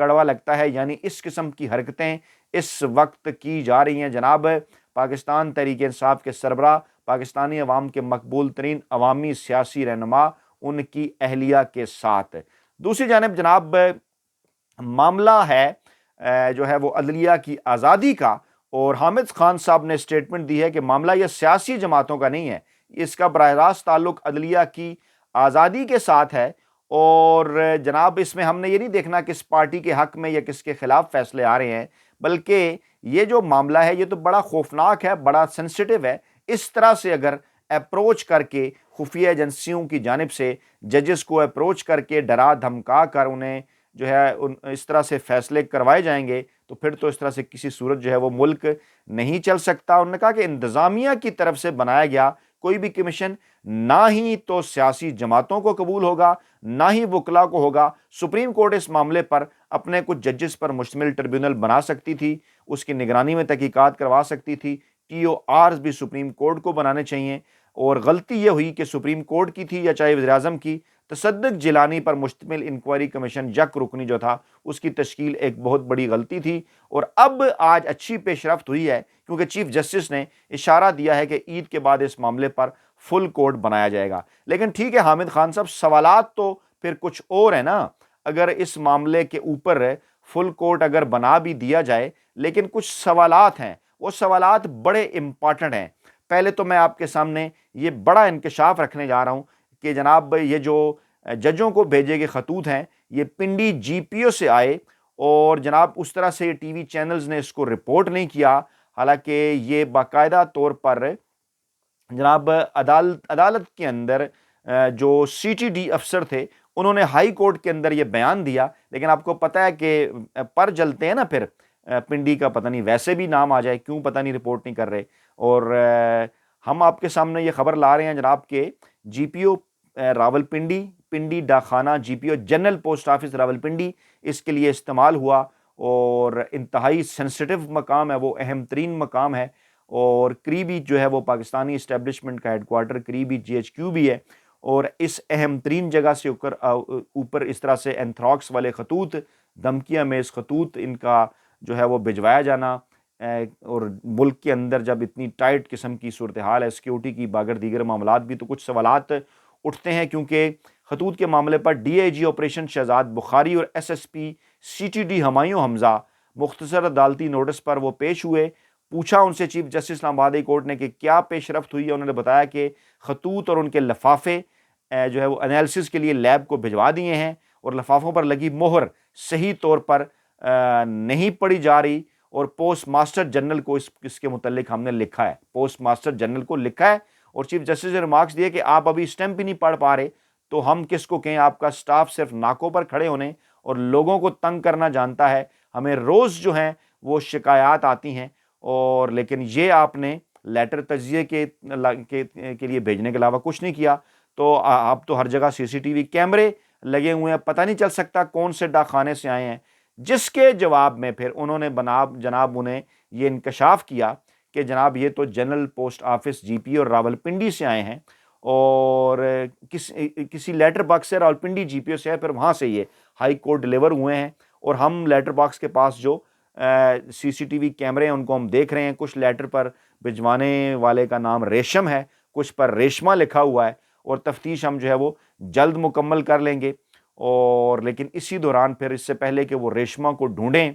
کڑوا لگتا ہے، یعنی اس قسم کی حرکتیں اس وقت کی جا رہی ہیں جناب پاکستان تحریک انصاف کے سربراہ، پاکستانی عوام کے مقبول ترین عوامی سیاسی رہنما ان کی اہلیہ کے ساتھ۔ دوسری جانب جناب معاملہ ہے جو ہے وہ عدلیہ کی آزادی کا، اور حامد خان صاحب نے اسٹیٹمنٹ دی ہے کہ معاملہ یہ سیاسی جماعتوں کا نہیں ہے، اس کا براہ راست تعلق عدلیہ کی آزادی کے ساتھ ہے، اور جناب اس میں ہم نے یہ نہیں دیکھنا کس پارٹی کے حق میں یا کس کے خلاف فیصلے آ رہے ہیں، بلکہ یہ جو معاملہ ہے یہ تو بڑا خوفناک ہے، بڑا سینسٹیو ہے۔ اس طرح سے اگر اپروچ کر کے خفیہ ایجنسیوں کی جانب سے ججز کو اپروچ کر کے ڈرا دھمکا کر انہیں جو ہے اس طرح سے فیصلے کروائے جائیں گے تو پھر تو اس طرح سے کسی صورت جو ہے وہ ملک نہیں چل سکتا۔ انہوں نے کہا کہ انتظامیہ کی طرف سے بنایا گیا کوئی بھی کمیشن نہ ہی تو سیاسی جماعتوں کو قبول ہوگا نہ ہی وکلا کو ہوگا۔ سپریم کورٹ اس معاملے پر اپنے کچھ ججز پر مشتمل ٹریبیونل بنا سکتی تھی، اس کی نگرانی میں تحقیقات کروا سکتی تھی، ٹی او آرز بھی سپریم کورٹ کو بنانے چاہیے، اور غلطی یہ ہوئی کہ سپریم کورٹ کی تھی یا چاہے وزیراعظم کی، تصدق جیلانی پر مشتمل انکوائری کمیشن یک رکنی جو تھا اس کی تشکیل ایک بہت بڑی غلطی تھی، اور اب آج اچھی پیش رفت ہوئی ہے کیونکہ چیف جسٹس نے اشارہ دیا ہے کہ عید کے بعد اس معاملے پر فل کورٹ بنایا جائے گا۔ لیکن ٹھیک ہے حامد خان صاحب، سوالات تو پھر کچھ اور ہیں نا، اگر اس معاملے کے اوپر فل کورٹ اگر بنا بھی دیا جائے لیکن کچھ سوالات ہیں، وہ سوالات بڑے امپارٹنٹ ہیں۔ پہلے تو میں آپ کے سامنے یہ بڑا انکشاف رکھنے جا رہا ہوں کہ جناب یہ جو ججوں کو بھیجے گئے خطوط ہیں یہ پنڈی جی پی او سے آئے، اور جناب اس طرح سے ٹی وی چینلز نے اس کو رپورٹ نہیں کیا، حالانکہ یہ باقاعدہ طور پر جناب عدالت کے اندر جو سی ٹی ڈی افسر تھے انہوں نے ہائی کورٹ کے اندر یہ بیان دیا، لیکن آپ کو پتہ ہے کہ پر جلتے ہیں نا پھر پنڈی کا پتہ نہیں ویسے بھی نام آ جائے کیوں پتہ نہیں رپورٹ نہیں کر رہے، اور ہم آپ کے سامنے یہ خبر لا رہے ہیں جناب کہ جی پی او راولپنڈی، پنڈی ڈاکخانہ جی پی او جنرل پوسٹ آفس راولپنڈی اس کے لیے استعمال ہوا، اور انتہائی سینسٹیو مقام ہے، وہ اہم ترین مقام ہے، اور قریبی جو ہے وہ پاکستانی اسٹیبلشمنٹ کا ہیڈ کوارٹر قریبی جی ایچ کیو بھی ہے، اور اس اہم ترین جگہ سے اوپر اس طرح سے اینتھراکس والے خطوط، دھمکیاں میز خطوط ان کا جو ہے وہ بھجوایا جانا، اور ملک کے اندر جب اتنی ٹائٹ قسم کی صورتحال ہے سیکیورٹی کی باگر دیگر معاملات بھی، تو کچھ سوالات اٹھتے ہیں، کیونکہ خطوط کے معاملے پر D I G operation Shahzad Bukhari اور S S P C T D Humayun Hamza مختصر عدالتی نوٹس پر وہ پیش ہوئے۔ پوچھا ان سے چیف جسٹس اسلام آباد ہائی کورٹ نے کہ کیا پیش رفت ہوئی ہے، انہوں نے بتایا کہ خطوط اور ان کے لفافے جو ہے وہ انالیسس کے لیے لیب کو بھجوا دیے ہیں، اور لفافوں پر لگی مہر صحیح طور پر نہیں پڑھی جا رہی، اور پوسٹ ماسٹر جنرل کو اس کے متعلق ہم نے لکھا ہے، پوسٹ ماسٹر جنرل کو لکھا ہے، اور چیف جسٹس نے ریمارکس دیے کہ آپ ابھی اسٹیمپ بھی نہیں پڑھ پا رہے تو ہم کس کو کہیں، آپ کا سٹاف صرف ناکوں پر کھڑے ہونے اور لوگوں کو تنگ کرنا جانتا ہے، ہمیں روز جو ہیں وہ شکایات آتی ہیں، اور لیکن یہ آپ نے لیٹر تجزیے کے لیے بھیجنے کے علاوہ کچھ نہیں کیا، تو آپ تو ہر جگہ سی سی ٹی وی کیمرے لگے ہوئے ہیں، پتہ نہیں چل سکتا کون سے ڈاکخانے سے آئے ہیں، جس کے جواب میں پھر انہوں نے جناب انہیں یہ انکشاف کیا کہ جناب یہ تو جنرل پوسٹ آفس جی پی اور راولپنڈی سے آئے ہیں، اور کسی لیٹر باکس سے راولپنڈی جی پی او سے ہے، پھر وہاں سے یہ ہائی کورٹ ڈیلیور ہوئے ہیں، اور ہم لیٹر باکس کے پاس جو سی سی ٹی وی کیمرے ہیں ان کو ہم دیکھ رہے ہیں، کچھ لیٹر پر بھجوانے والے کا نام ریشم ہے، کچھ پر ریشمہ لکھا ہوا ہے، اور تفتیش ہم جو ہے وہ جلد مکمل کر لیں گے، اور لیکن اسی دوران پھر اس سے پہلے کہ وہ ریشمہ کو ڈھونڈیں،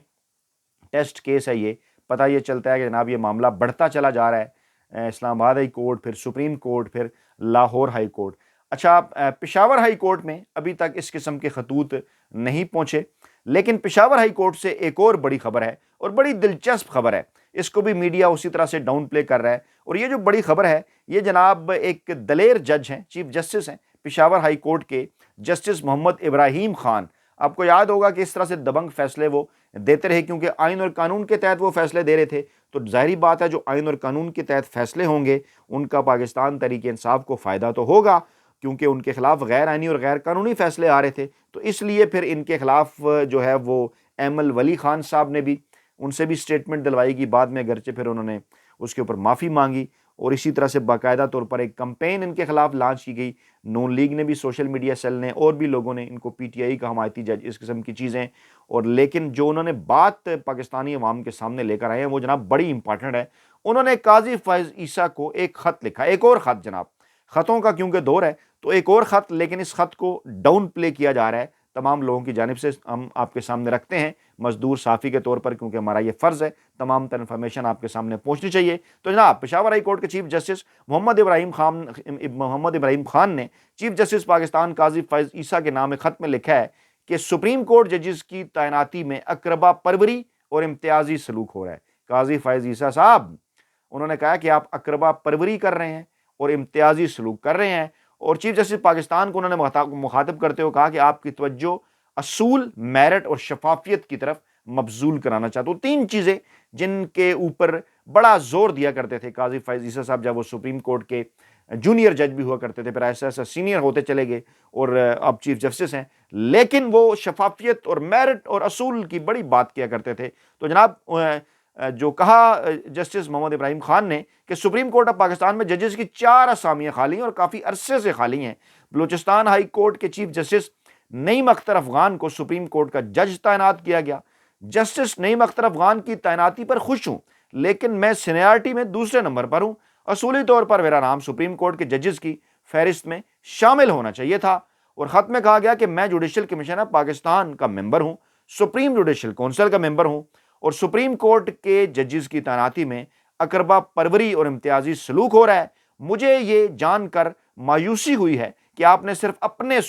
ٹیسٹ کیس ہے یہ، پتہ یہ چلتا ہے کہ جناب یہ معاملہ بڑھتا چلا جا رہا ہے، اسلام آباد ہائی کورٹ، پھر سپریم کورٹ، پھر لاہور ہائی کورٹ۔ اچھا پشاور ہائی کورٹ میں ابھی تک اس قسم کے خطوط نہیں پہنچے، لیکن پشاور ہائی کورٹ سے ایک اور بڑی خبر ہے، اور بڑی دلچسپ خبر ہے، اس کو بھی میڈیا اسی طرح سے ڈاؤن پلے کر رہا ہے، اور یہ جو بڑی خبر ہے یہ جناب ایک دلیر جج ہیں، چیف جسٹس ہیں پشاور ہائی کورٹ کے جسٹس محمد ابراہیم خان۔ آپ کو یاد ہوگا کہ اس طرح سے دبنگ فیصلے وہ دیتے رہے، کیونکہ آئین اور قانون کے تحت وہ فیصلے دے رہے تھے، تو ظاہری بات ہے جو آئین اور قانون کے تحت فیصلے ہوں گے ان کا پاکستان تحریک انصاف کو فائدہ تو ہوگا، کیونکہ ان کے خلاف غیر آئینی اور غیر قانونی فیصلے آ رہے تھے، تو اس لیے پھر ان کے خلاف جو ہے وہ ایمل ولی خان صاحب نے بھی ان سے بھی سٹیٹمنٹ دلوائی گی بعد میں، اگرچہ پھر انہوں نے اس کے اوپر معافی مانگی، اور اسی طرح سے باقاعدہ طور پر ایک کمپین ان کے خلاف لانچ کی گئی. نون لیگ نے بھی، سوشل میڈیا سیل نے، اور بھی لوگوں نے ان کو پی ٹی آئی کا حمایتی جج، اس قسم کی چیزیں. اور لیکن جو انہوں نے بات پاکستانی عوام کے سامنے لے کر آئے ہیں وہ جناب بڑی امپارٹنٹ ہے. انہوں نے قاضی فائز عیسیٰ کو ایک خط لکھا، ایک اور خط. جناب خطوں کا کیونکہ دور ہے تو ایک اور خط، لیکن اس خط کو ڈاؤن پلے کیا جا رہا ہے تمام لوگوں کی جانب سے. ہم آپ کے سامنے رکھتے ہیں مزدور صحافی کے طور پر، کیونکہ ہمارا یہ فرض ہے تمام تر انفارمیشن آپ کے سامنے پہنچنی چاہیے. تو جناب پشاور ہائی کورٹ کے چیف جسٹس محمد ابراہیم خان نے چیف جسٹس پاکستان قاضی فائز عیسیٰ کے نام خط میں لکھا ہے کہ سپریم کورٹ ججز کی تعیناتی میں اقربا پروری اور امتیازی سلوک ہو رہا ہے. قاضی فائز عیسیٰ صاحب، انہوں نے کہا کہ آپ اقربا پروری کر رہے ہیں اور امتیازی سلوک کر رہے ہیں. اور چیف جسٹس پاکستان کو انہوں نے مخاطب کرتے ہوئے کہا کہ آپ کی توجہ اصول، میرٹ اور شفافیت کی طرف مبذول کرانا چاہتا ہوں. 3 چیزیں جن کے اوپر بڑا زور دیا کرتے تھے قاضی فائز عیسیٰ صاحب جب وہ سپریم کورٹ کے جونیئر جج بھی ہوا کرتے تھے، پھر ایسا ایسا سینئر ہوتے چلے گئے اور اب چیف جسٹس ہیں. لیکن وہ شفافیت اور میرٹ اور اصول کی بڑی بات کیا کرتے تھے. تو جناب جو کہا جسٹس محمد ابراہیم خان نے کہ سپریم کورٹ آف پاکستان میں ججز کی 4 اسامیاں خالی ہیں اور کافی عرصے سے خالی ہیں. بلوچستان ہائی کورٹ کے چیف جسٹس نعیم اختر افغان کو سپریم کورٹ کا جج تعینات کیا گیا. جسٹس نعیم اختر افغان کی تعیناتی پر خوش ہوں، لیکن میں سینیارٹی میں دوسرے نمبر پر ہوں. اصولی طور پر میرا نام سپریم کورٹ کے ججز کی فہرست میں شامل ہونا چاہیے تھا. اور خط میں کہا گیا کہ میں جوڈیشل کمیشن آف پاکستان کا ممبر ہوں، سپریم جوڈیشل کونسل کا ممبر ہوں، اور سپریم کورٹ کے ججز کی تعیناتی میں اقربا پروری اور امتیازی سلوک ہو رہا ہے. مجھے یہ جان کر مایوسی ہوئی ہے کہ آپ نے صرف اپنے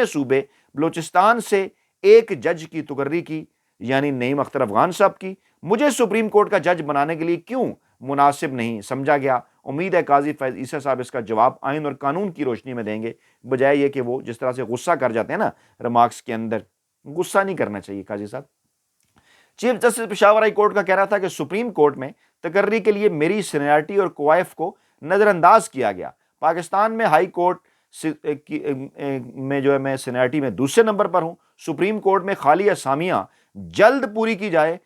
صوبے بلوچستان سے ایک جج کی تقرری کی، یعنی نعیم اختر افغان صاحب کی. مجھے سپریم کورٹ کا جج بنانے کے لیے کیوں مناسب نہیں سمجھا گیا؟ امید ہے قاضی فائز عیسیٰ صاحب اس کا جواب آئین اور قانون کی روشنی میں دیں گے، بجائے یہ کہ وہ جس طرح سے غصہ کر جاتے ہیں نا ریمارکس کے اندر. غصہ نہیں کرنا چاہیے قاضی صاحب. Chief justice Peshawar high court کا کہنا تھا کہ سپریم کورٹ میں تقرری کے لیے میری سینیارٹی اور کوائف کو نظر انداز کیا گیا. پاکستان میں ہائی کورٹ میں جو ہے میں سینیارٹی میں دوسرے نمبر پر ہوں. سپریم کورٹ میں خالی اسامیاں جلد پوری کی جائے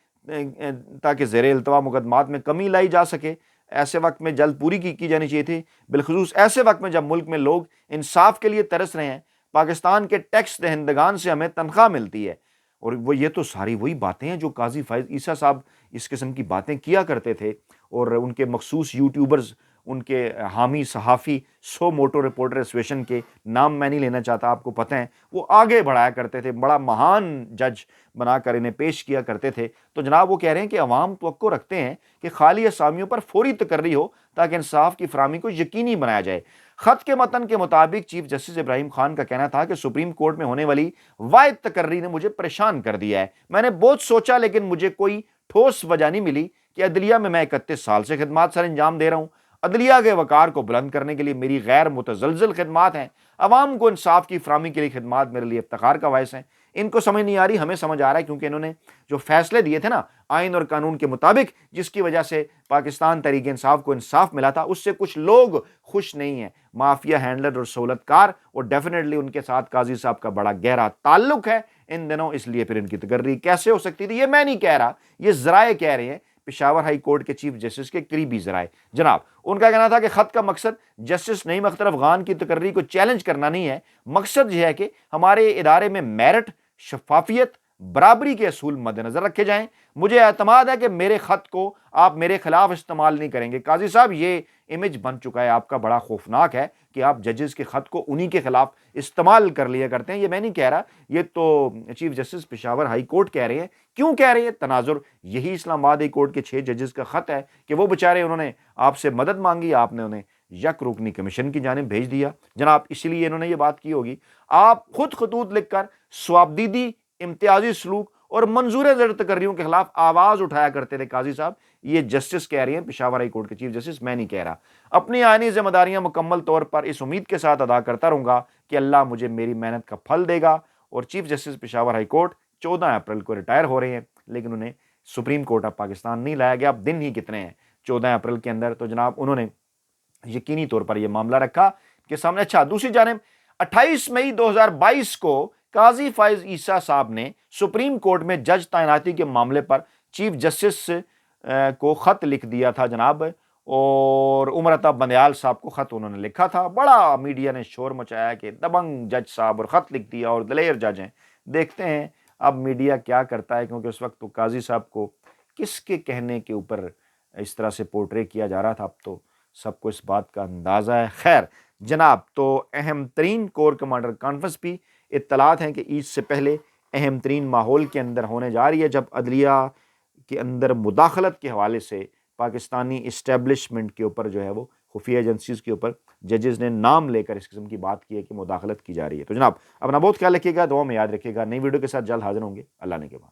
تاکہ زیر التوا مقدمات میں کمی لائی جا سکے. ایسے وقت میں جلد پوری کی جانی چاہیے تھی، بالخصوص ایسے وقت میں جب ملک میں لوگ انصاف کے لیے ترس رہے ہیں. پاکستان کے ٹیکس دہندگان سے ہمیں تنخواہ ملتی ہے. اور وہ یہ تو ساری وہی باتیں ہیں جو قاضی فائز عیسیٰ صاحب اس قسم کی باتیں کیا کرتے تھے. اور ان کے مخصوص یوٹیوبرز، ان کے حامی صحافی، سو موٹو رپورٹر ایسوسیشن کے نام میں نہیں لینا چاہتا، آپ کو پتہ ہیں، وہ آگے بڑھایا کرتے تھے، بڑا مہان جج بنا کر انہیں پیش کیا کرتے تھے. تو جناب وہ کہہ رہے ہیں کہ عوام توقع رکھتے ہیں کہ خالی اسامیوں پر فوری تقرری ہو تاکہ انصاف کی فراہمی کو یقینی بنایا جائے. خط کے متن کے مطابق چیف جسٹس ابراہیم خان کا کہنا تھا کہ سپریم کورٹ میں ہونے والی واحد تقرری نے مجھے پریشان کر دیا ہے. میں نے بہت سوچا لیکن مجھے کوئی ٹھوس وجہ نہیں ملی کہ عدلیہ میں 31 سال سے خدمات سر انجام دے رہا ہوں. عدلیہ کے وقار کو بلند کرنے کے لیے میری غیر متزلزل خدمات ہیں. عوام کو انصاف کی فراہمی کے لیے خدمات میرے لیے افتخار کا باعث ہیں. ان کو سمجھ نہیں آ رہی، ہمیں سمجھ آ رہا ہے، کیونکہ انہوں نے جو فیصلے دیے تھے نا آئین اور قانون کے مطابق، جس کی وجہ سے پاکستان تحریک انصاف کو انصاف ملا تھا، اس سے کچھ لوگ خوش نہیں ہیں، مافیا ہینڈلر اور سہولت کار. اور ڈیفینیٹلی ان کے ساتھ قاضی صاحب کا بڑا گہرا تعلق ہے ان دنوں، اس لیے پھر ان کی تقرری کیسے ہو سکتی تھی؟ یہ میں نہیں کہہ رہا، یہ ذرائع کہہ رہے ہیں، پشاور ہائی کورٹ کے چیف جسٹس کے قریبی ذرائع. جناب ان کا کہنا تھا کہ خط کا مقصد جسٹس نعیم اختر افغان کی تقرری کو چیلنج کرنا نہیں ہے. مقصد یہ ہے کہ ہمارے ادارے میں میرٹ، شفافیت، برابری کے اصول مد نظر رکھے جائیں. مجھے اعتماد ہے کہ میرے خط کو آپ میرے خلاف استعمال نہیں کریں گے. قاضی صاحب یہ امیج بن چکا ہے آپ کا، بڑا خوفناک ہے کہ آپ ججز کے خط کو انہی کے خلاف استعمال کر لیا کرتے ہیں. یہ میں نہیں کہہ رہا، یہ تو chief justice Peshawar high court کہہ رہے ہیں. کیوں کہہ رہے ہیں؟ تناظر یہی اسلام آباد ہائی کورٹ کے 6 ججز کا خط ہے کہ وہ بیچارے انہوں نے آپ سے مدد مانگی، آپ نے انہیں یک رکنی کمیشن کی جانب بھیج دیا. جناب اسی لیے انہوں نے یہ بات کی ہوگی. آپ خود خطوط لکھ کر سوابدیدی، امتیازی سلوک اور منظور زر تقرریوں کے خلاف آواز اٹھایا کرتے تھے. قاضی صاحب یہ جسٹس کہہ رہی ہیں، پشاور ہائی کورٹ کے چیف جسٹس، میں نہیں کہہ رہا. اپنی آئینی ذمہ داریاں مکمل طور پر اس امید کے ساتھ ادا کرتا رہوں گا کہ اللہ مجھے میری محنت کا پھل دے گا. اور chief justice Peshawar high court 14 April کو ریٹائر ہو رہے ہیں، لیکن انہیں سپریم کورٹ آف پاکستان نہیں لایا گیا. اب دن ہی کتنے ہیں 14 اپریل کے اندر. تو جناب انہوں نے یقینی طور پر یہ معاملہ رکھا کہ سامنے. اچھا، دوسری جانب 28 مئی 2022 کو قاضی فائز عیسیٰ صاحب نے سپریم کورٹ میں جج تعیناتی کے معاملے پر چیف جسٹس کو خط لکھ دیا تھا جناب. اور عمر عطا بندیال صاحب کو خط انہوں نے لکھا تھا. بڑا میڈیا نے شور مچایا کہ دبنگ جج صاحب اور خط لکھ دیا اور دلیر جج ہیں. دیکھتے ہیں اب میڈیا کیا کرتا ہے، کیونکہ اس وقت تو قاضی صاحب کو کس کے کہنے کے اوپر اس طرح سے پورٹرے کیا جا رہا تھا، اب تو سب کو اس بات کا اندازہ ہے. خیر جناب، تو اہم ترین کور کمانڈر کانفرنس بھی اطلاعات ہیں کہ عید سے پہلے اہم ترین ماحول کے اندر ہونے جا رہی ہے، جب عدلیہ کے اندر مداخلت کے حوالے سے پاکستانی اسٹیبلشمنٹ کے اوپر جو ہے وہ خفیہ ایجنسیز کے اوپر ججز نے نام لے کر اس قسم کی بات کی ہے کہ مداخلت کی جا رہی ہے. تو جناب اپنا بہت خیال رکھیے گا، دعاؤں میں یاد رکھیے گا. نئی ویڈیو کے ساتھ جلد حاضر ہوں گے. اللہ نے کے بعد.